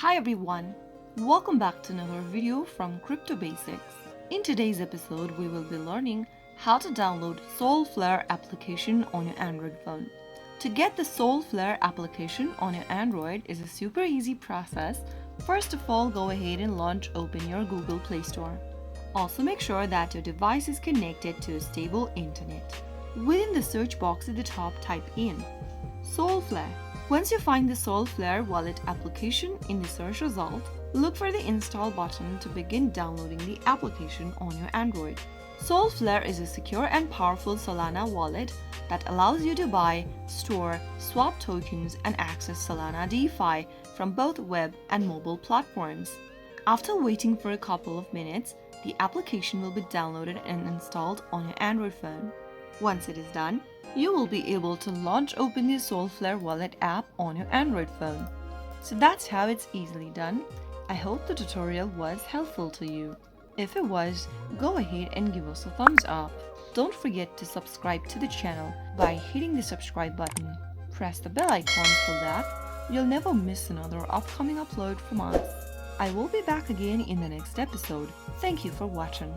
Hi everyone, welcome back to another video from Crypto Basics. In today's episode, we will be learning how to download Solflare application on your Android phone. To get the Solflare application on your Android is a super easy process. First of all, go ahead and open your Google Play Store. Also make sure that your device is connected to a stable internet. Within the search box at the top, type in Solflare. Once you find the Solflare wallet application in the search result, look for the install button to begin downloading the application on your Android. Solflare is a secure and powerful Solana wallet that allows you to buy, store, swap tokens, and access Solana DeFi from both web and mobile platforms. After waiting for a couple of minutes, the application will be downloaded and installed on your Android phone. Once it is done, you will be able to open the Solflare wallet app on your Android phone. So that's how it's easily done. I hope the tutorial was helpful to you. If it was, go ahead and give us a thumbs up. Don't forget to subscribe to the channel by hitting the subscribe button. Press the bell icon so that you'll never miss another upcoming upload from us. I will be back again in the next episode. Thank you for watching.